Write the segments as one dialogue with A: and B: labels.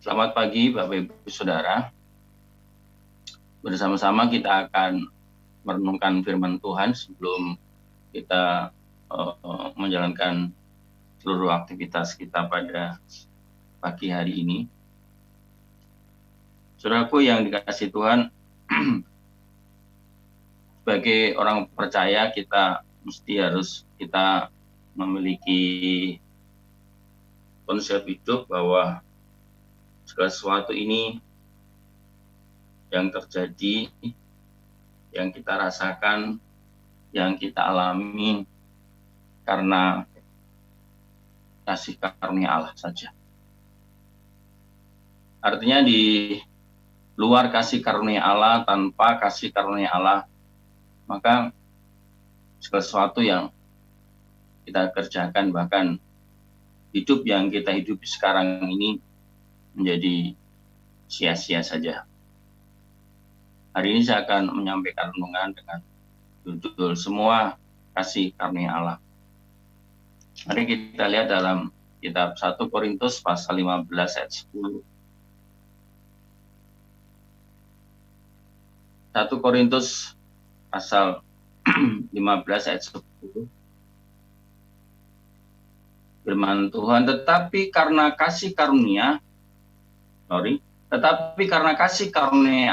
A: Selamat pagi Bapak Ibu Saudara. Bersama-sama kita akan merenungkan firman Tuhan sebelum kita menjalankan seluruh aktivitas kita pada pagi hari ini. Saudaraku yang dikasihi Tuhan, sebagai orang percaya kita memiliki konsep hidup bahwa segala sesuatu ini yang terjadi, yang kita rasakan, yang kita alami karena kasih karunia Allah saja. Artinya di luar kasih karunia Allah, tanpa kasih karunia Allah, maka segala sesuatu yang kita kerjakan, bahkan hidup yang kita hidupi sekarang ini menjadi sia-sia saja. Hari ini saya akan menyampaikan renungan dengan judul Semua Kasih Karunia Allah. Mari kita lihat dalam kitab 1 Korintus pasal 15 ayat 10. 1 Korintus pasal 15 ayat 10. Firman Tuhan, tetapi karena kasih karunia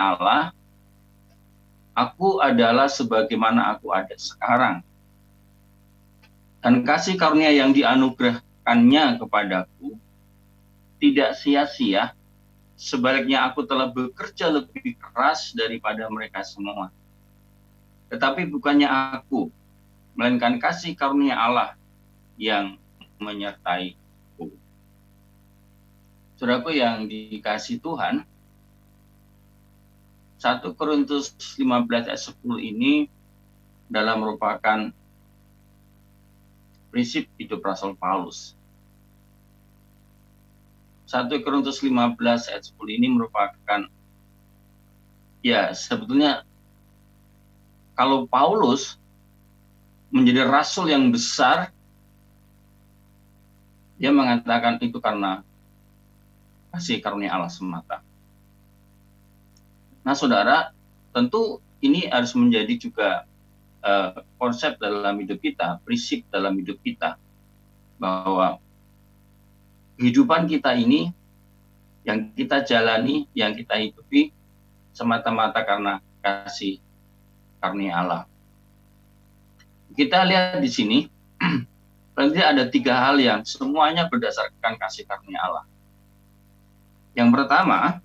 A: Allah, aku adalah sebagaimana aku ada sekarang. Dan kasih karunia yang dianugerahkannya kepadaku tidak sia-sia, sebaliknya aku telah bekerja lebih keras daripada mereka semua. Tetapi bukannya aku, melainkan kasih karunia Allah yang menyertaiku. Saudaraku yang dikasihi Tuhan, 1 Korintus 15 ayat 10 ini adalah merupakan prinsip hidup Rasul Paulus. 1 Korintus 15 ayat 10 ini merupakan, sebetulnya kalau Paulus menjadi rasul yang besar, dia mengatakan itu karena kasih karunia Allah semata. Nah, saudara, tentu ini harus menjadi juga konsep dalam hidup kita, prinsip dalam hidup kita, bahwa kehidupan kita ini yang kita jalani, yang kita hidupi semata-mata karena kasih karunia Allah. Kita lihat di sini, berarti ada 3 hal yang semuanya berdasarkan kasih karunia Allah. Yang pertama,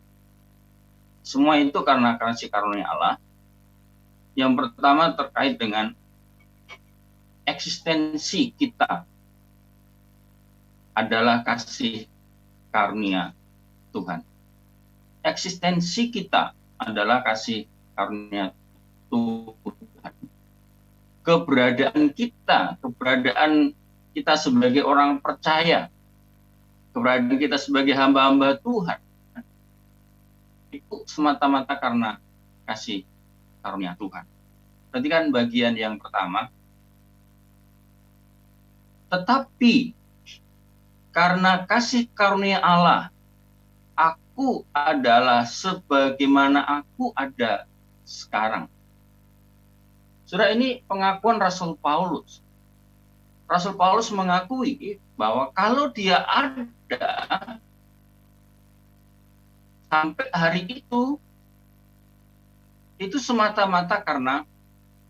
A: semua itu karena kasih karunia Allah. Yang pertama terkait dengan eksistensi kita adalah kasih karunia Tuhan. Eksistensi kita adalah kasih karunia Tuhan. Keberadaan kita sebagai orang percaya, keberadaan kita sebagai hamba-hamba Tuhan, itu semata-mata karena kasih karunia Tuhan. Perhatikan bagian yang pertama. Tetapi karena kasih karunia Allah, aku adalah sebagaimana aku ada sekarang. Saudara, ini pengakuan Rasul Paulus. Rasul Paulus mengakui bahwa kalau dia ada sampai hari itu semata-mata karena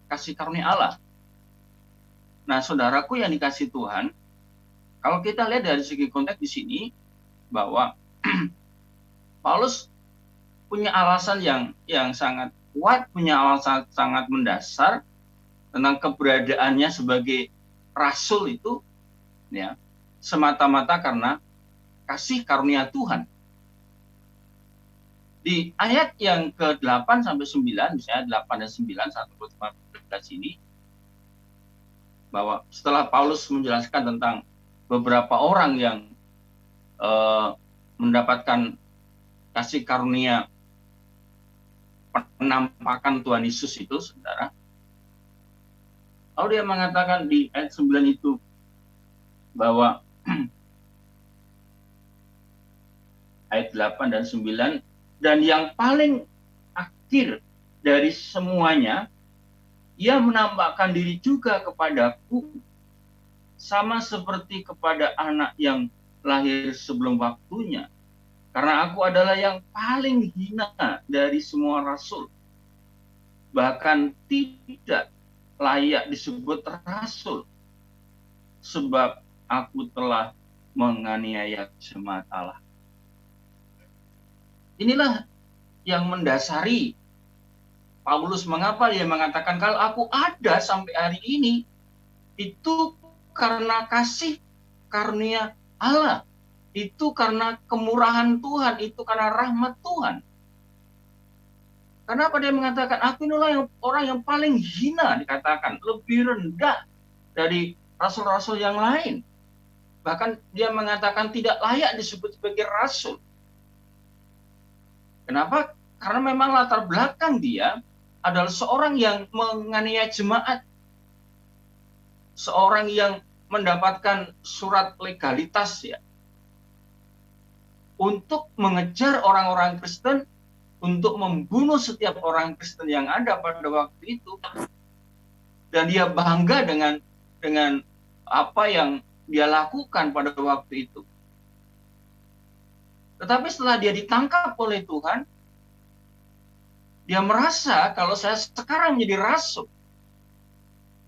A: kasih karunia Allah. Nah, saudaraku yang dikasihi Tuhan, kalau kita lihat dari segi konteks di sini, bahwa Paulus punya alasan yang sangat kuat, punya alasan sangat mendasar tentang keberadaannya sebagai rasul itu, semata-mata karena kasih karunia Tuhan. Di ayat yang ke-8 sampai 9, misalnya 8 dan 9, 1 Korintus 15 ini, bahwa setelah Paulus menjelaskan tentang beberapa orang yang mendapatkan kasih karunia penampakan Tuhan Yesus itu, saudara, lalu dia mengatakan di ayat 9 itu bahwa ayat 8 dan 9. Dan yang paling akhir dari semuanya, ia menampakkan diri juga kepadaku, sama seperti kepada anak yang lahir sebelum waktunya. Karena aku adalah yang paling hina dari semua rasul, bahkan tidak layak disebut rasul, sebab aku telah menganiaya jemaat Allah. Inilah yang mendasari Paulus mengapa dia mengatakan kalau aku ada sampai hari ini itu karena kasih karunia Allah, itu karena kemurahan Tuhan, itu karena rahmat Tuhan. Kenapa dia mengatakan aku inilah yang orang yang paling hina, dikatakan lebih rendah dari rasul-rasul yang lain. Bahkan dia mengatakan tidak layak disebut sebagai rasul. Kenapa? Karena memang latar belakang dia adalah seorang yang menganiaya jemaat, seorang yang mendapatkan surat legalitas ya, untuk mengejar orang-orang Kristen, untuk membunuh setiap orang Kristen yang ada pada waktu itu. Dan dia bangga dengan apa yang dia lakukan pada waktu itu. Tetapi setelah dia ditangkap oleh Tuhan, dia merasa kalau saya sekarang menjadi rasul,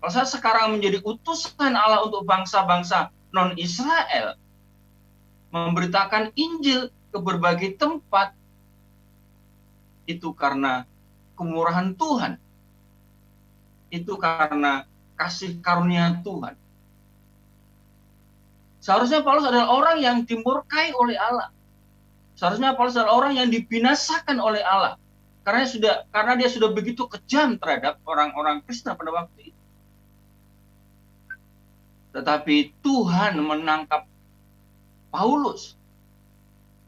A: kalau saya sekarang menjadi utusan Allah untuk bangsa-bangsa non-Israel, memberitakan Injil ke berbagai tempat, itu karena kemurahan Tuhan. Itu karena kasih karunia Tuhan. Seharusnya Paulus adalah orang yang dimurkai oleh Allah. Seharusnya Paulus adalah orang yang dibinasakan oleh Allah. Karena dia sudah begitu kejam terhadap orang-orang Kristen pada waktu itu. Tetapi Tuhan menangkap Paulus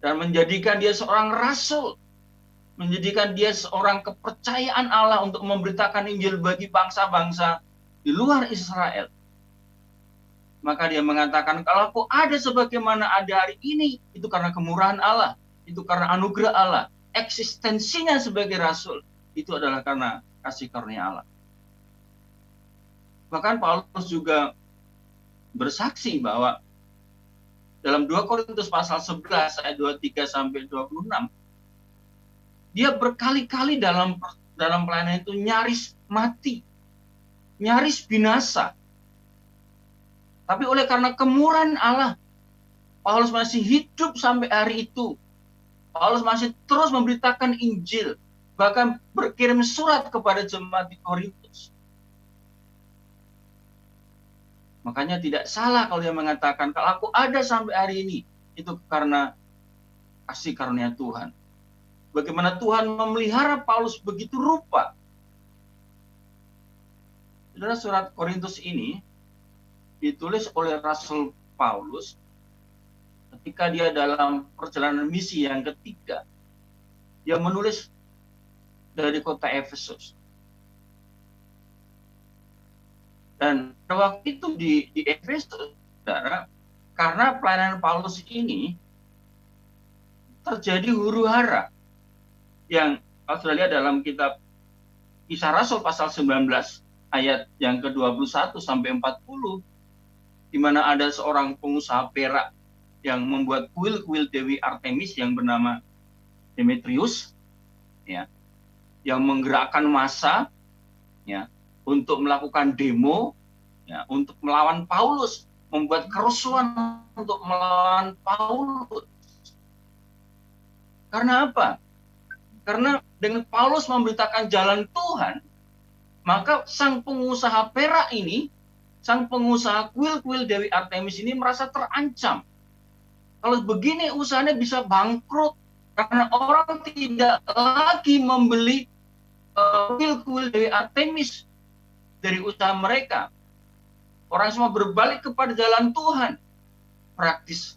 A: dan menjadikan dia seorang rasul, menjadikan dia seorang kepercayaan Allah untuk memberitakan Injil bagi bangsa-bangsa di luar Israel. Maka dia mengatakan, kalau aku ada sebagaimana ada hari ini, itu karena kemurahan Allah, itu karena anugerah Allah. Eksistensinya sebagai rasul, itu adalah karena kasih karunia Allah. Bahkan Paulus juga bersaksi bahwa dalam 2 Korintus pasal 11 ayat 23 sampai 26, dia berkali-kali dalam pelayanan itu nyaris mati, nyaris binasa. Tapi oleh karena kemurahan Allah, Paulus masih hidup sampai hari itu. Paulus masih terus memberitakan Injil, bahkan berkirim surat kepada jemaat di Korintus. Makanya tidak salah kalau dia mengatakan, kalau aku ada sampai hari ini, itu karena kasih karunia Tuhan. Bagaimana Tuhan memelihara Paulus begitu rupa. Saudara, surat Korintus ini ditulis oleh Rasul Paulus ketika dia dalam perjalanan misi yang ketiga. Dia menulis dari kota Efesus. Dan pada waktu itu di Efesus, saudara, karena pelayanan Paulus ini terjadi huru-hara yang kalau sudah lihat dalam kitab Kisah Rasul pasal 19 ayat yang ke-21 sampai 40, di mana ada seorang pengusaha perak yang membuat kuil-kuil Dewi Artemis yang bernama Demetrius, ya, yang menggerakkan massa, ya, untuk melakukan demo, ya, untuk melawan Paulus, membuat kerusuhan untuk melawan Paulus. Karena apa? Karena dengan Paulus memberitakan jalan Tuhan, maka sang pengusaha perak ini, sang pengusaha kuil-kuil Dewi Artemis ini merasa terancam. Kalau begini usahanya bisa bangkrut, karena orang tidak lagi membeli kuil-kuil Dewi Artemis dari usaha mereka. Orang semua berbalik kepada jalan Tuhan. Praktis.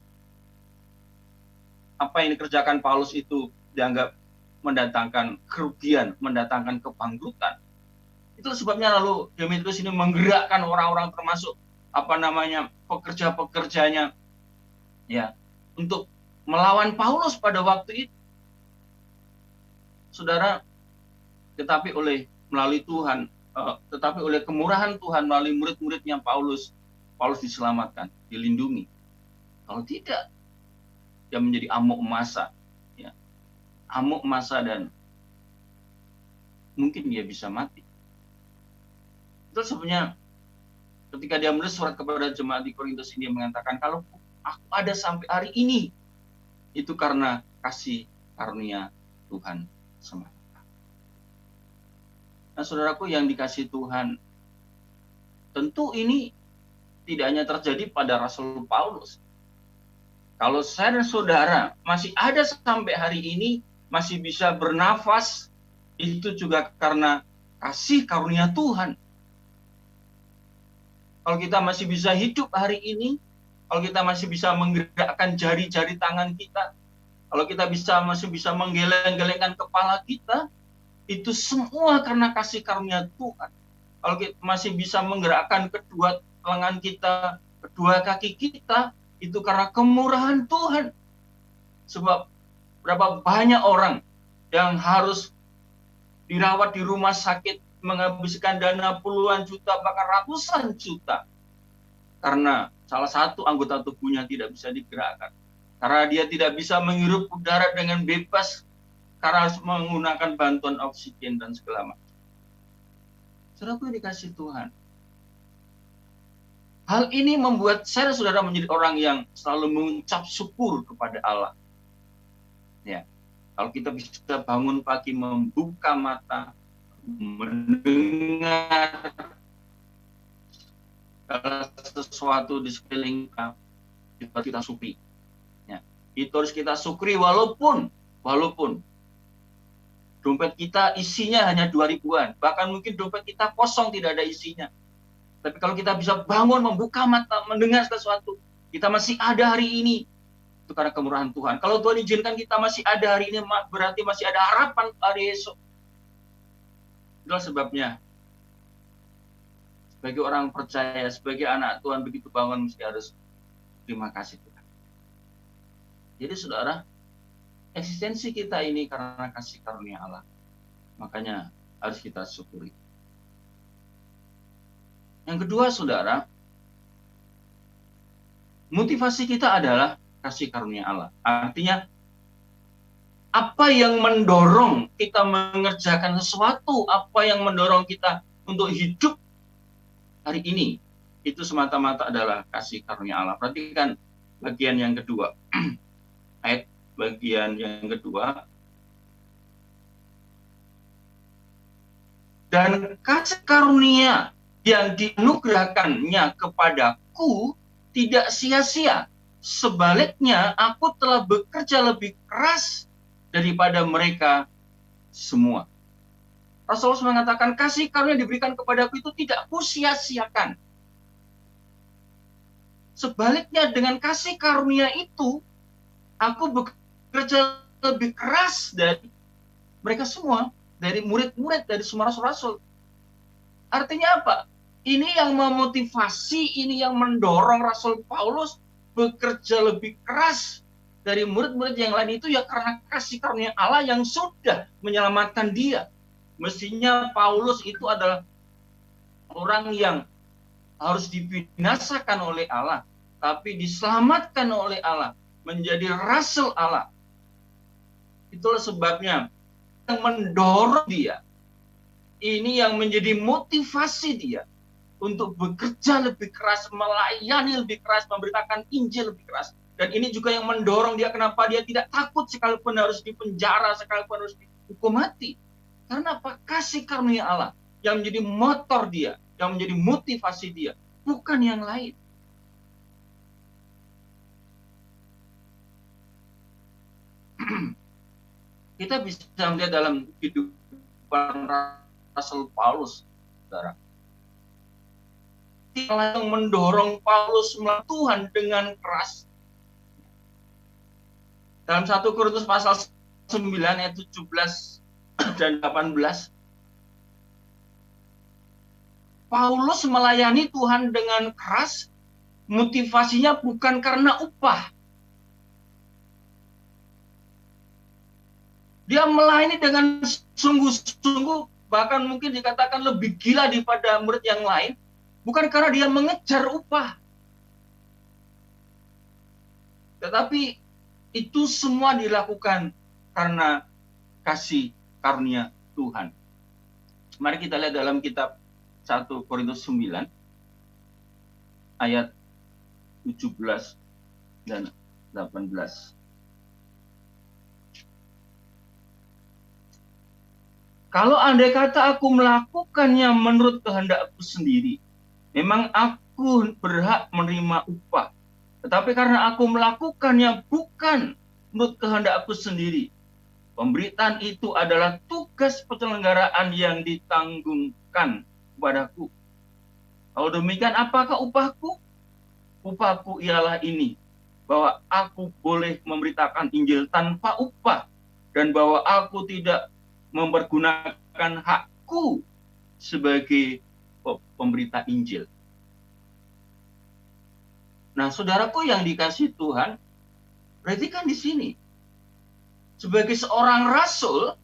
A: Apa yang dikerjakan Paulus itu dianggap mendatangkan kerugian, mendatangkan kebangkrutan. Itu sebabnya lalu Demetrius ini menggerakkan orang-orang termasuk pekerja-pekerjanya, ya, untuk melawan Paulus pada waktu itu. Saudara, tetapi melalui Tuhan, tetapi oleh kemurahan Tuhan melalui murid-muridnya Paulus diselamatkan, dilindungi. Kalau tidak, dia menjadi amuk massa, ya. Amuk massa dan mungkin dia bisa mati. Itu sebenarnya ketika dia menulis surat kepada jemaat di Korintus ini mengatakan, kalau aku ada sampai hari ini, itu karena kasih karunia Tuhan semata. Nah, saudaraku yang dikasih Tuhan, tentu ini tidak hanya terjadi pada Rasul Paulus. Kalau saya dan saudara masih ada sampai hari ini, masih bisa bernafas, itu juga karena kasih karunia Tuhan. Kalau kita masih bisa hidup hari ini, kalau kita masih bisa menggerakkan jari-jari tangan kita, kalau kita masih bisa menggeleng-gelengkan kepala kita, itu semua karena kasih karunia Tuhan. Kalau kita masih bisa menggerakkan kedua lengan kita, kedua kaki kita, itu karena kemurahan Tuhan. Sebab berapa banyak orang yang harus dirawat di rumah sakit, menghabiskan dana puluhan juta, bahkan ratusan juta, karena salah satu anggota tubuhnya tidak bisa digerakkan. Karena dia tidak bisa menghirup udara dengan bebas, karena harus menggunakan bantuan oksigen dan segala macam. Saudara dikasih Tuhan. Hal ini membuat saya dan saudara menjadi orang yang selalu mengucap syukur kepada Allah. Ya, kalau kita bisa bangun pagi, membuka mata, mendengar sesuatu di sekeliling kita syukuri. Ya, itu harus kita syukuri walaupun dompet kita isinya hanya 2.000-an, bahkan mungkin dompet kita kosong, tidak ada isinya. Tapi kalau kita bisa bangun, membuka mata, mendengar sesuatu, kita masih ada hari ini, itu karena kemurahan Tuhan. Kalau Tuhan izinkan kita masih ada hari ini, berarti masih ada harapan hari esok. Itulah sebabnya sebagai orang percaya, sebagai anak Tuhan, begitu bangun mesti harus terima kasih Tuhan. Jadi saudara, eksistensi kita ini karena kasih karunia Allah. Makanya harus kita syukuri. Yang kedua saudara, motivasi kita adalah kasih karunia Allah. Artinya, apa yang mendorong kita mengerjakan sesuatu, apa yang mendorong kita untuk hidup hari ini, itu semata-mata adalah kasih karunia Allah. Perhatikan bagian yang kedua. Ayat bagian yang kedua. Dan kasih karunia yang dianugerahkannya kepadaku tidak sia-sia. Sebaliknya, aku telah bekerja lebih keras daripada mereka semua. Rasulullah mengatakan, kasih karunia diberikan kepadaku itu tidak kusia-siakan. Sebaliknya, dengan kasih karunia itu, aku bekerja lebih keras dari mereka semua, dari murid-murid, dari semua rasul-rasul. Artinya apa? Ini yang memotivasi, ini yang mendorong Rasul Paulus bekerja lebih keras dari murid-murid yang lain itu, ya karena kasih karunia Allah yang sudah menyelamatkan dia. Mestinya Paulus itu adalah orang yang harus dibinasakan oleh Allah, tapi diselamatkan oleh Allah, menjadi rasul Allah. Itulah sebabnya yang mendorong dia, ini yang menjadi motivasi dia untuk bekerja lebih keras, melayani lebih keras, memberitakan Injil lebih keras. Dan ini juga yang mendorong dia, kenapa dia tidak takut sekalipun harus dipenjara, sekalipun harus dihukum mati. Karena apa? Kasih karunia Allah yang menjadi motor dia, yang menjadi motivasi dia, bukan yang lain. Kita bisa melihat dalam kehidupan Rasul Paulus, saudara. Yang mendorong Paulus melawan Tuhan dengan keras. Dalam 1 Korintus pasal 9 ayat 17 dan 18, Paulus melayani Tuhan dengan keras, motivasinya bukan karena upah. Dia melayani dengan sungguh-sungguh, bahkan mungkin dikatakan lebih gila daripada murid yang lain, bukan karena dia mengejar upah, tetapi itu semua dilakukan karena kasih karunia Tuhan. Mari kita lihat dalam kitab 1 Korintus 9 ayat 17 dan 18. Kalau andai kata aku melakukannya menurut kehendakku sendiri, memang aku berhak menerima upah. Tetapi karena aku melakukannya bukan menurut kehendakku sendiri, pemberitaan itu adalah tugas penyelenggaraan yang ditanggungkan kepadaku. Kalau demikian, apakah upahku? Upahku ialah ini, bahwa aku boleh memberitakan Injil tanpa upah, dan bahwa aku tidak mempergunakan hakku sebagai pemberita Injil. Nah, saudaraku yang dikasih Tuhan, berarti kan di sini, sebagai seorang rasul,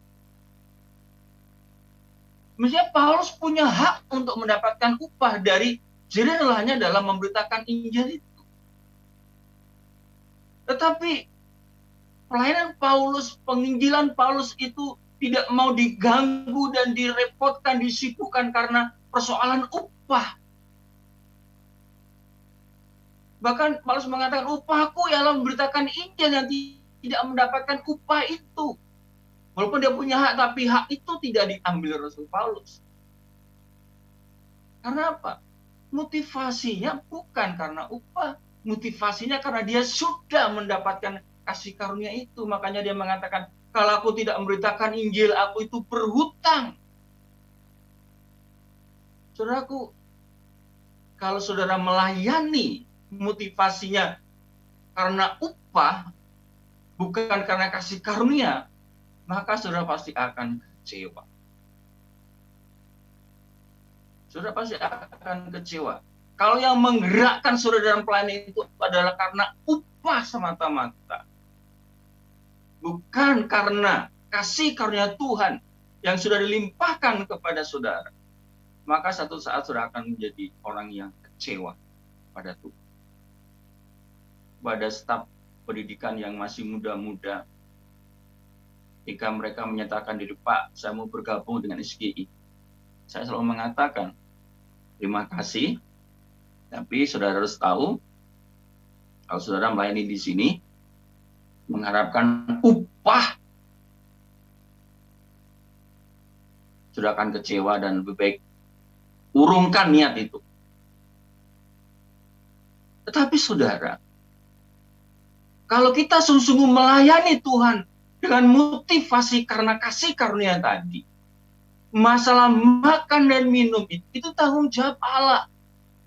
A: mestinya Paulus punya hak untuk mendapatkan upah dari jerih lelahnya dalam memberitakan Injil itu. Tetapi pelayanan Paulus, penginjilan Paulus itu tidak mau diganggu dan direpotkan, disibukkan karena persoalan upah. Bahkan Paulus mengatakan, upahku ialah memberitakan Injil yang tidak mendapatkan upah itu. Walaupun dia punya hak, tapi hak itu tidak diambil Rasul Paulus. Karena apa? Motivasinya bukan karena upah. Motivasinya karena dia sudah mendapatkan kasih karunia itu. Makanya dia mengatakan, kalau aku tidak memberitakan Injil, aku itu berhutang. Saudaraku, kalau saudara melayani, motivasinya karena upah, bukan karena kasih karunia, maka saudara pasti akan kecewa. Saudara pasti akan kecewa. Kalau yang menggerakkan saudara dalam pelayanan itu adalah karena upah semata-mata, bukan karena kasih karunia Tuhan yang sudah dilimpahkan kepada saudara, maka satu saat saudara akan menjadi orang yang kecewa pada Tuhan. Pada staf pendidikan yang masih muda-muda, jika mereka menyatakan diri, Pak, saya mau bergabung dengan SGI, saya selalu mengatakan, terima kasih, tapi saudara harus tahu, kalau saudara melayani di sini, mengharapkan upah, sudah akan kecewa dan lebih baik urungkan niat itu. Tetapi saudara, kalau kita sungguh-sungguh melayani Tuhan dengan motivasi karena kasih karunia tadi, masalah makan dan minum itu tanggung jawab Allah.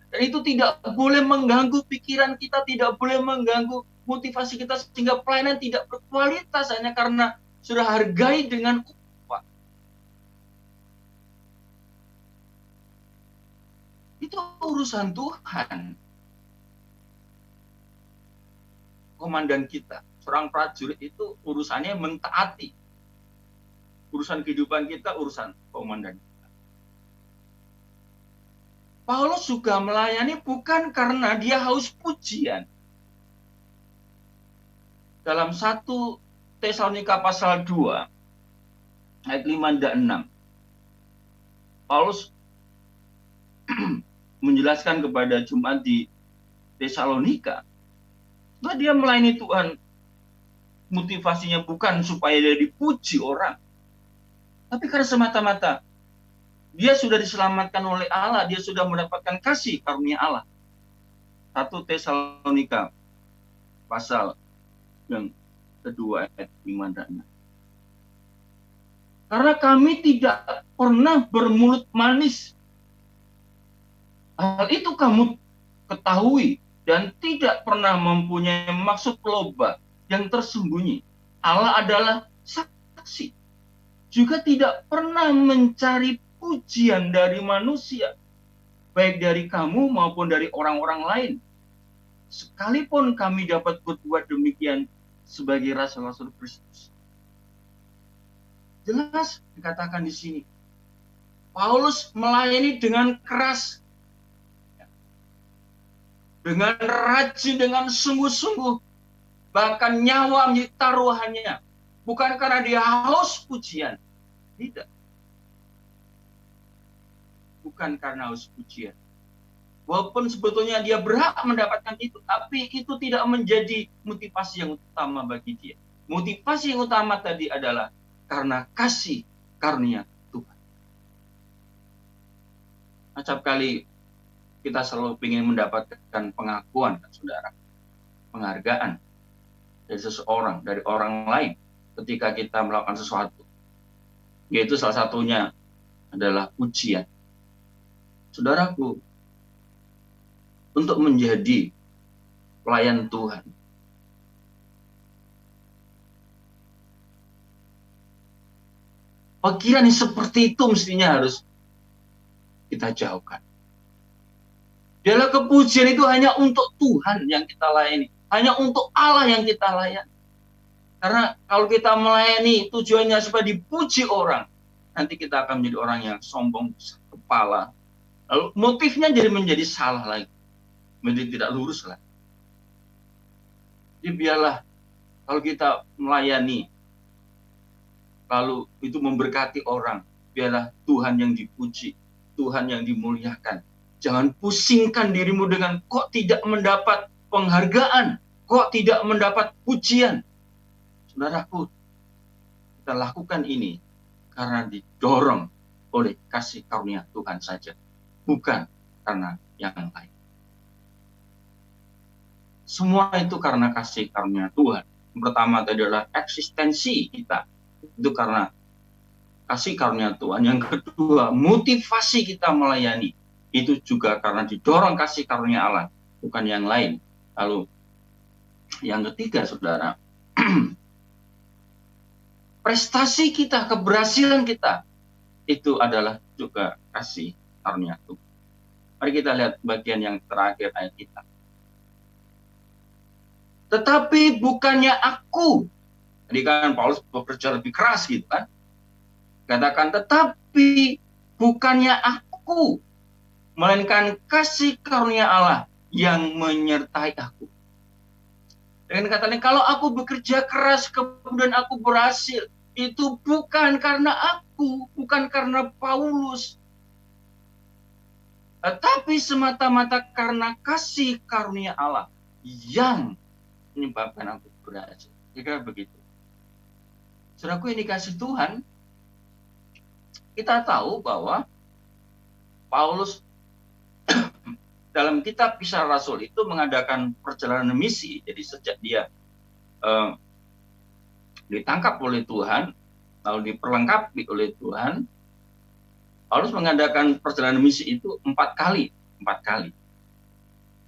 A: Dan itu tidak boleh mengganggu pikiran kita, tidak boleh mengganggu motivasi kita, sehingga pelayanan tidak berkualitas hanya karena sudah hargai dengan upah. Itu urusan Tuhan. Komandan kita, seorang prajurit itu urusannya mentaati. Urusan kehidupan kita, urusan komandan kita. Paulus juga melayani bukan karena dia haus pujian. Dalam 1 Tesalonika pasal 2, ayat 5 dan 6, Paulus menjelaskan kepada jemaat di Tesalonika bahwa dia melayani Tuhan, motivasinya bukan supaya dia dipuji orang, tapi karena semata-mata dia sudah diselamatkan oleh Allah, dia sudah mendapatkan kasih karunia Allah. 1 Tesalonika pasal yang kedua ayat 5 dan 6. Karena kami tidak pernah bermulut manis. Hal itu kamu ketahui, dan tidak pernah mempunyai maksud loba yang tersembunyi. Allah adalah saksi. Juga tidak pernah mencari pujian dari manusia, baik dari kamu maupun dari orang-orang lain. Sekalipun kami dapat berbuat demikian sebagai rasul-rasul Kristus. Jelas dikatakan di sini. Paulus melayani dengan keras, dengan rajin, dengan sungguh-sungguh, bahkan nyawa menjadi taruhannya. Bukan karena dia haus pujian, tidak. Bukan karena haus pujian. Walaupun sebetulnya dia berhak mendapatkan itu, tapi itu tidak menjadi motivasi yang utama bagi dia. Motivasi yang utama tadi adalah karena kasih karunia Tuhan. Acap kali kita selalu ingin mendapatkan pengakuan, saudara, penghargaan dari seseorang, dari orang lain ketika kita melakukan sesuatu. Yaitu salah satunya adalah pujian. Saudaraku, untuk menjadi pelayan Tuhan, pikiran seperti itu mestinya harus kita jauhkan. Dalam kepujian itu hanya untuk Tuhan yang kita layani, hanya untuk Allah yang kita layani. Karena kalau kita melayani tujuannya supaya dipuji orang, nanti kita akan menjadi orang yang sombong kepala. Lalu motifnya jadi menjadi salah lagi, menjadi tidak lurus lagi. Jadi biarlah kalau kita melayani, lalu itu memberkati orang, biarlah Tuhan yang dipuji, Tuhan yang dimuliakan. Jangan pusingkan dirimu dengan kok tidak mendapat penghargaan, kok tidak mendapat pujian. Saudaraku, kita lakukan ini karena didorong oleh kasih karunia Tuhan saja, bukan karena yang lain. Semua itu karena kasih karunia Tuhan. Yang pertama tadi adalah eksistensi kita, itu karena kasih karunia Tuhan. Yang kedua, motivasi kita melayani, itu juga karena didorong kasih karunia Allah, bukan yang lain. Lalu yang ketiga, saudara, prestasi kita, keberhasilan kita, itu adalah juga kasih karunia Tuhan. Mari kita lihat bagian yang terakhir ayat kita. Tetapi bukannya aku, tadi kan Paulus bekerja lebih keras gitu kan, katakan tetapi bukannya aku, melainkan kasih karunia Allah yang menyertai aku. Dengan katanya, kalau aku bekerja keras kemudian aku berhasil, itu bukan karena aku, bukan karena Paulus, tetapi semata-mata karena kasih karunia Allah yang menyebabkan aku berhasil. Kira-kira begitu. Saudaraku, yang dikasih Tuhan, kita tahu bahwa Paulus dalam kitab Kisah Rasul itu mengadakan perjalanan misi. Jadi sejak dia ditangkap oleh Tuhan, lalu diperlengkapi oleh Tuhan, Paulus mengadakan perjalanan misi itu 4 kali.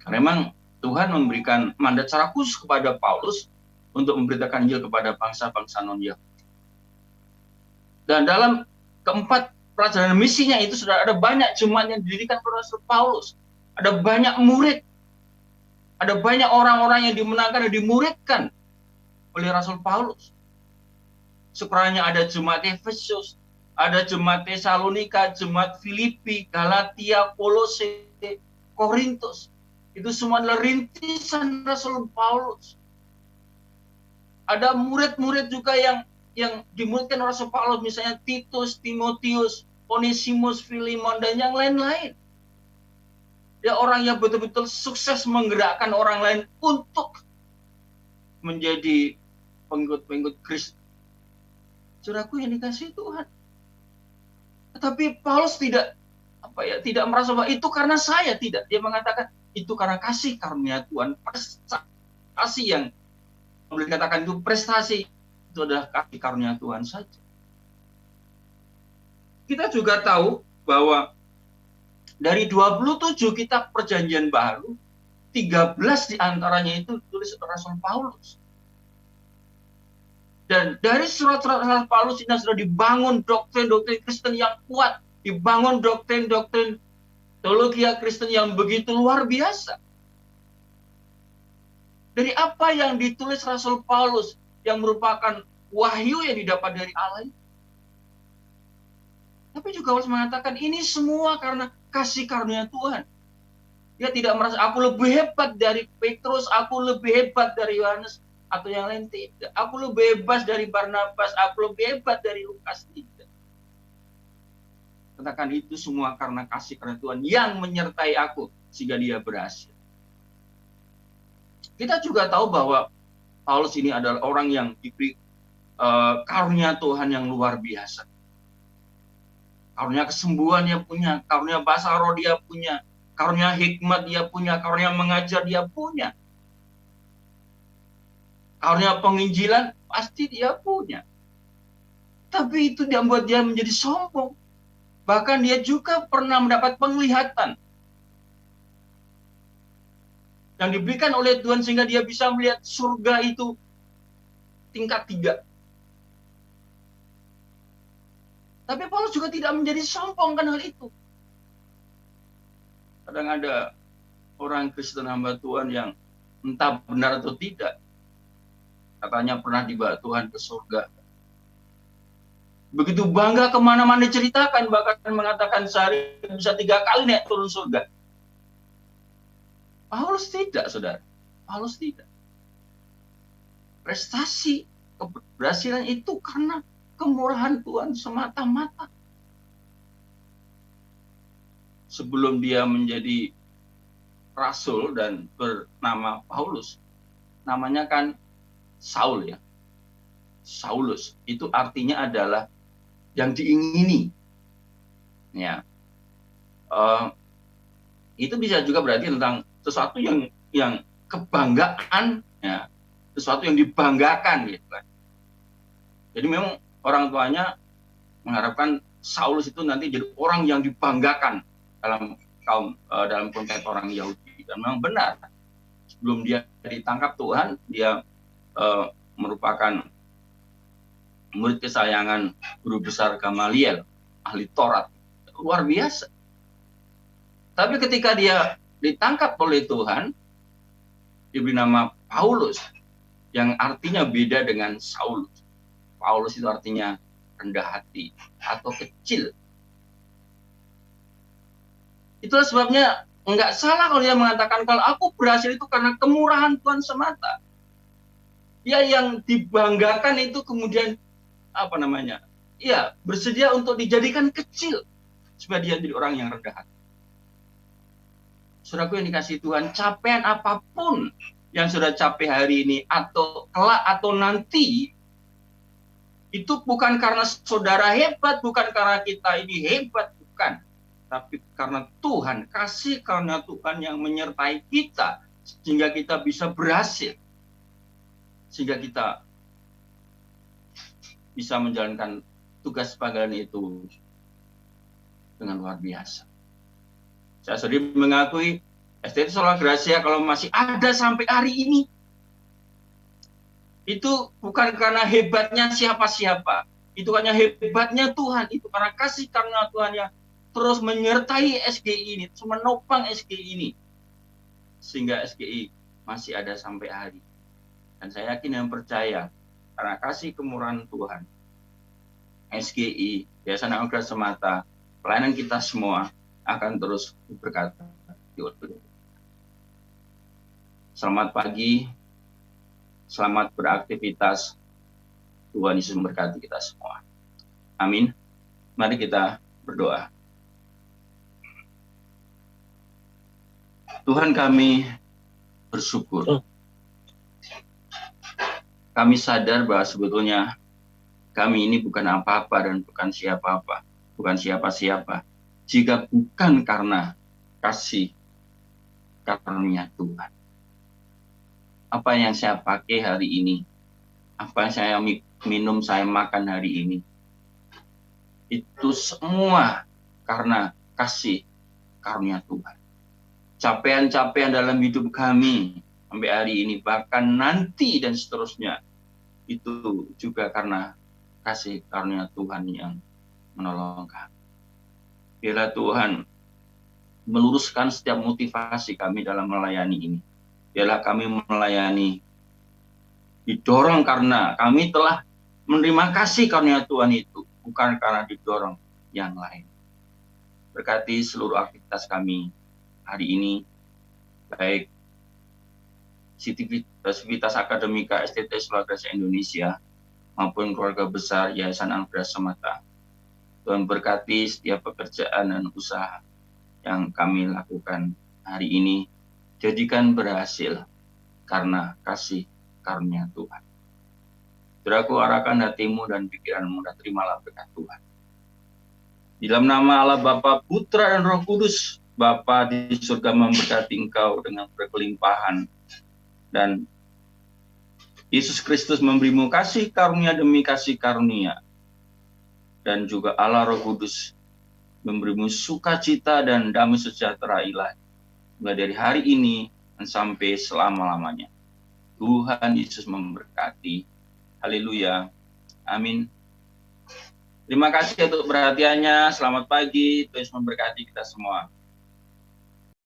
A: Karena memang Tuhan memberikan mandat secara khusus kepada Paulus untuk memberitakan Injil kepada bangsa-bangsa non-Yahudi. Dan dalam keempat perjalanan misinya itu sudah ada banyak jemaat yang didirikan oleh Rasul Paulus. Ada banyak murid. Ada banyak orang-orang yang dimenangkan dan dimuridkan oleh Rasul Paulus. Sekurangnya ada jemaat Efesus, ada jemaat Tesalonika, jemaat Filipi, Galatia, Kolose, Korintus. Itu semua adalah rintisan Rasul Paulus. Ada murid-murid juga yang dimuridkan Rasul Paulus, misalnya Titus, Timotius, Onesimus, Filemon, dan yang lain-lain. Dia orang yang betul-betul sukses menggerakkan orang lain untuk menjadi pengikut-pengikut Kristus. Saudaraku yang dikasihi Tuhan. Tetapi Paulus tidak merasa bahwa itu karena saya, tidak. Dia mengatakan itu karena kasih karunia Tuhan, prestasi yang boleh dikatakan itu prestasi, itu adalah kasih karunia Tuhan saja. Kita juga tahu bahwa dari 27 kitab perjanjian baru, 13 diantaranya itu ditulis oleh Rasul Paulus. Dan dari surat-surat Rasul Paulus ini sudah dibangun doktrin-doktrin Kristen yang kuat, dibangun doktrin-doktrin teologi Kristen yang begitu luar biasa. Dari apa yang ditulis Rasul Paulus yang merupakan wahyu yang didapat dari Allah, Tapi juga Paulus mengatakan ini semua karena kasih karunia Tuhan. Dia tidak merasa aku lebih hebat dari Petrus, aku lebih hebat dari Yohanes, atau yang lain tidak. Aku lebih hebat dari Barnabas, aku lebih hebat dari Lukas, tidak. Katakan itu semua karena kasih karunia Tuhan yang menyertai aku sehingga dia berhasil. Kita juga tahu bahwa Paulus ini adalah orang yang diberi karunia Tuhan yang luar biasa. Karunia kesembuhan dia punya, karunia bahasa roh dia punya, karunia hikmat dia punya, karunia mengajar dia punya. Karunia penginjilan pasti dia punya. Tapi itu yang membuat dia menjadi sombong. Bahkan dia juga pernah mendapat penglihatan yang diberikan oleh Tuhan sehingga dia bisa melihat surga itu tingkat 3. Tapi Paulus juga tidak menjadi sombong kan hal itu. Kadang ada orang Kristen hamba Tuhan yang entah benar atau tidak, katanya pernah dibawa Tuhan ke surga. Begitu bangga kemana-mana diceritakan, bahkan mengatakan sehari bisa 3 kali naik turun surga. Paulus tidak, saudara. Paulus tidak. Prestasi, keberhasilan itu karena kemurahan Tuhan semata-mata. Sebelum dia menjadi rasul dan bernama Paulus, namanya kan Saul ya. Saulus itu artinya adalah yang diingini. Ya. Itu bisa juga berarti tentang sesuatu yang kebanggaan, ya. Sesuatu yang dibanggakan gitu kan. Jadi memang orang tuanya mengharapkan Saulus itu nanti jadi orang yang dibanggakan dalam konteks orang Yahudi. Dan memang benar, sebelum dia ditangkap Tuhan, dia merupakan murid kesayangan guru besar Gamaliel, ahli Taurat, luar biasa. Tapi ketika dia ditangkap oleh Tuhan, diberi nama Paulus, yang artinya beda dengan Saulus. Paulus itu artinya rendah hati atau kecil. Itulah sebabnya enggak salah kalau dia mengatakan kalau aku berhasil itu karena kemurahan Tuhan semata. Ya, yang dibanggakan itu kemudian bersedia untuk dijadikan kecil supaya dia jadi orang yang rendah hati. Saudaraku yang dikasihi Tuhan, capaian apapun yang sudah capai hari ini atau kelak atau nanti, itu bukan karena saudara hebat, bukan karena kita ini hebat, bukan. Tapi karena Tuhan, kasih karunia Tuhan yang menyertai kita, sehingga kita bisa berhasil. Sehingga kita bisa menjalankan tugas panggilan itu dengan luar biasa. Saya sendiri mengakui, STT Sola Gracia kalau masih ada sampai hari ini, itu bukan karena hebatnya siapa-siapa. Itu hanya hebatnya Tuhan. Itu karena kasih karunia Tuhan yang terus menyertai SGI ini, terus menopang SGI ini. Sehingga SGI masih ada sampai hari. Dan saya yakin dan percaya, karena kasih kemurahan Tuhan, SGI, Yayasan Anugerah Semata, pelayanan kita semua akan terus berkata. Selamat pagi, selamat beraktivitas. Tuhan Yesus memberkati kita semua. Amin. Mari kita berdoa. Tuhan, kami bersyukur. Kami sadar bahwa sebetulnya kami ini bukan apa-apa dan bukan siapa-apa, bukan siapa-siapa, jika bukan karena kasih karunia Tuhan. Apa yang saya pakai hari ini, apa yang saya minum, saya makan hari ini, itu semua karena kasih karunia Tuhan. Capaian-capaian dalam hidup kami sampai hari ini, bahkan nanti dan seterusnya, itu juga karena kasih karunia Tuhan yang menolong kami. Biarlah Tuhan meluruskan setiap motivasi kami dalam melayani ini. Biarlah kami melayani didorong karena kami telah menerima kasih karunia Tuhan itu, bukan karena didorong yang lain. Berkati seluruh aktivitas kami hari ini, baik Sivitas Akademika STT Keluarga Indonesia maupun keluarga besar Yayasan Anugerah Semata. Tuhan berkati setiap pekerjaan dan usaha yang kami lakukan hari ini, jadikan berhasil karena kasih karunia Tuhan. Saudaraku, arahkan hatimu dan pikiranmu dan terimalah berkat Tuhan. Di dalam nama Allah Bapa, Putra, dan Roh Kudus, Bapa di surga memberkati engkau dengan berkelimpahan, dan Yesus Kristus memberimu kasih karunia demi kasih karunia, dan juga Allah Roh Kudus memberimu sukacita dan damai sejahtera ilahi, mulai dari hari ini dan sampai selama-lamanya. Tuhan Yesus memberkati. Haleluya. Amin. Terima kasih untuk perhatiannya. Selamat pagi. Tuhan memberkati kita semua.